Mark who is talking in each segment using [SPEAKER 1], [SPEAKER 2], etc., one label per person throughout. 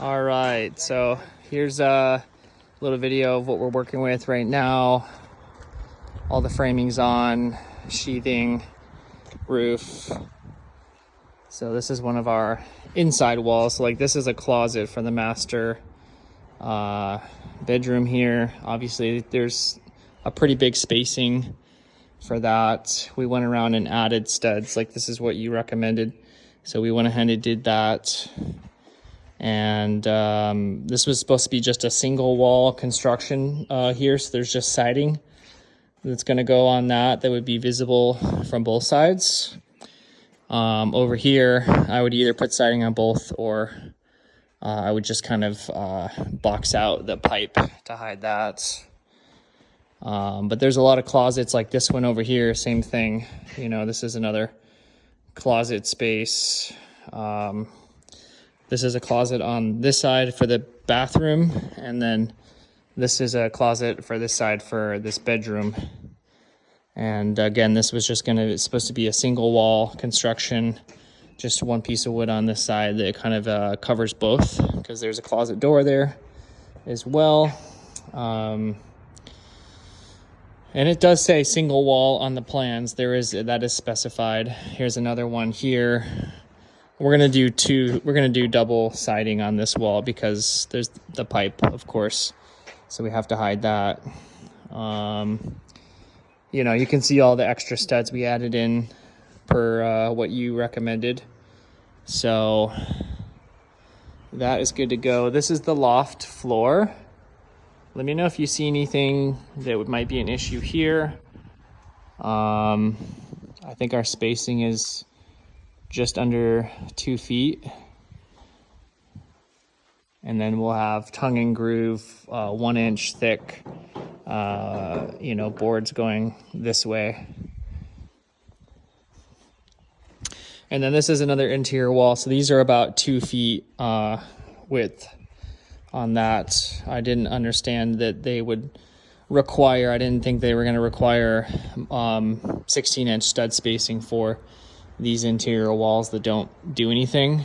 [SPEAKER 1] All right, so here's a little video of what we're working with right now. All the framing's on, sheathing, roof. So this is one of our inside walls. So like this is a closet for the master bedroom here. Obviously there's a pretty big spacing for that. We went around and added studs. Like this is what you recommended. So we went ahead and did that. And this was supposed to be just a single wall construction here. So there's just siding that's going to go on that would be visible from both sides. Over here, I would either put siding on both, or I would just kind of box out the pipe to hide that. But there's a lot of closets like this one over here, same thing. You know, this is another closet space. This is a closet on this side for the bathroom, and then this is a closet for this side for this bedroom. And again, this was just it's supposed to be a single wall construction, just one piece of wood on this side that kind of covers both, because there's a closet door there as well. And it does say single wall on the plans. That is specified. Here's another one here. We're gonna do double siding on this wall because there's the pipe, of course, so we have to hide that. You know, you can see all the extra studs we added in per what you recommended. So that is good to go. This is the loft floor. Let me know if you see anything that might be an issue here. I think our spacing is just under 2 feet. And then we'll have tongue and groove, 1 inch thick, you know, boards going this way. And then this is another interior wall. So these are about 2 feet width on that. I didn't understand that they would require, I didn't think they were going to require 16-inch stud spacing for these interior walls that don't do anything.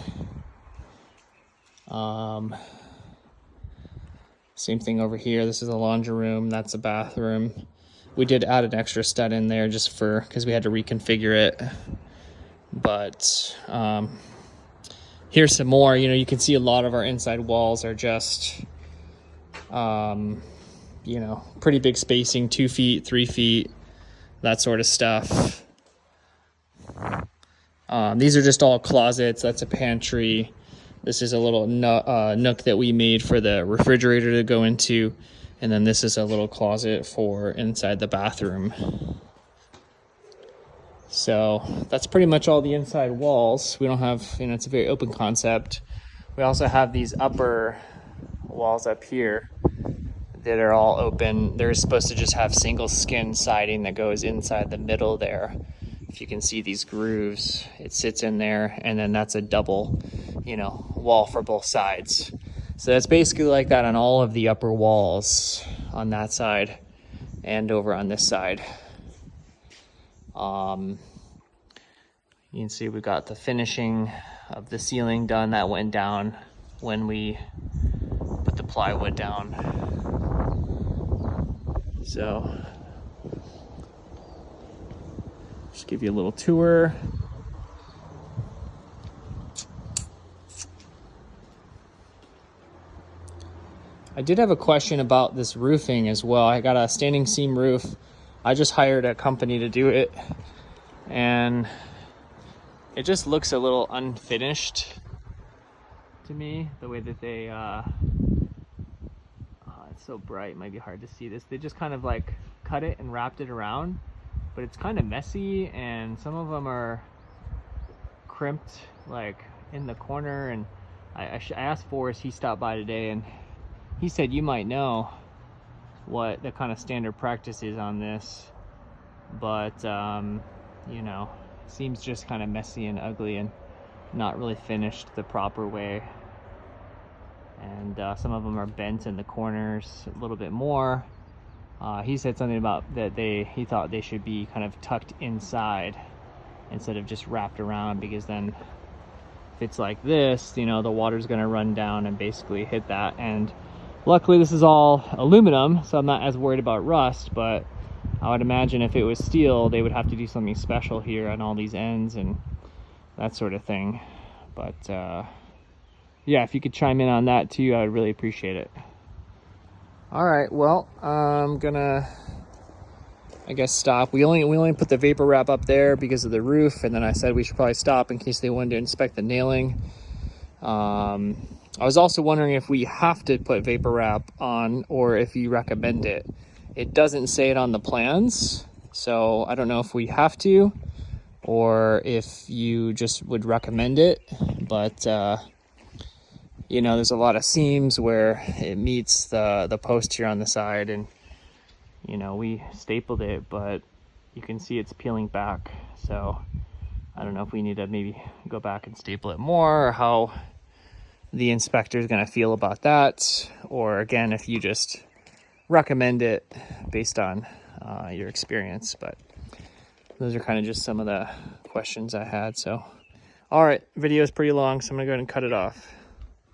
[SPEAKER 1] Same thing over here. This is a laundry room. That's a bathroom. We did add an extra stud in there just because we had to reconfigure it. But here's some more. You know, you can see a lot of our inside walls are just, you know, pretty big spacing, 2 feet, 3 feet, that sort of stuff. These are just all closets. That's a pantry. This is a little nook that we made for the refrigerator to go into. And then this is a little closet for inside the bathroom. So that's pretty much all the inside walls. We don't have, you know, it's a very open concept. We also have these upper walls up here that are all open. They're supposed to just have single skin siding that goes inside the middle there. If you can see these grooves, it sits in there, and then that's a double, you know, wall for both sides. So that's basically like that on all of the upper walls on that side and over on this side. You can see we got the finishing of the ceiling done. That went down when we put the plywood down. So just give you a little tour. I did have a question about this roofing as well. I got a standing seam roof. I just hired a company to do it, and it just looks a little unfinished to me, the way that they, it's so bright, it might be hard to see this. They just kind of like cut it and wrapped it around, but it's kind of messy, and some of them are crimped like in the corner. And I asked Forrest, he stopped by today, and he said you might know what the kind of standard practice is on this, but you know, seems just kind of messy and ugly and not really finished the proper way. And some of them are bent in the corners a little bit more. He said something about that he thought they should be kind of tucked inside instead of just wrapped around, because then if it's like this, you know, the water's going to run down and basically hit that. And luckily this is all aluminum, so I'm not as worried about rust, but I would imagine if it was steel, they would have to do something special here on all these ends and that sort of thing. But yeah, if you could chime in on that too, I would really appreciate it. All right, well, I'm gonna, I guess, stop. We only put the vapor wrap up there because of the roof, and then I said we should probably stop in case they wanted to inspect the nailing. I was also wondering if we have to put vapor wrap on or if you recommend it. It doesn't say it on the plans, so I don't know if we have to or if you just would recommend it. But you know, there's a lot of seams where it meets the post here on the side, and you know, we stapled it, but you can see it's peeling back. So I don't know if we need to maybe go back and staple it more, or how the inspector is going to feel about that, or again, if you just recommend it based on your experience. But those are kind of just some of the questions I had. So all right, video is pretty long, so I'm gonna go ahead and cut it off.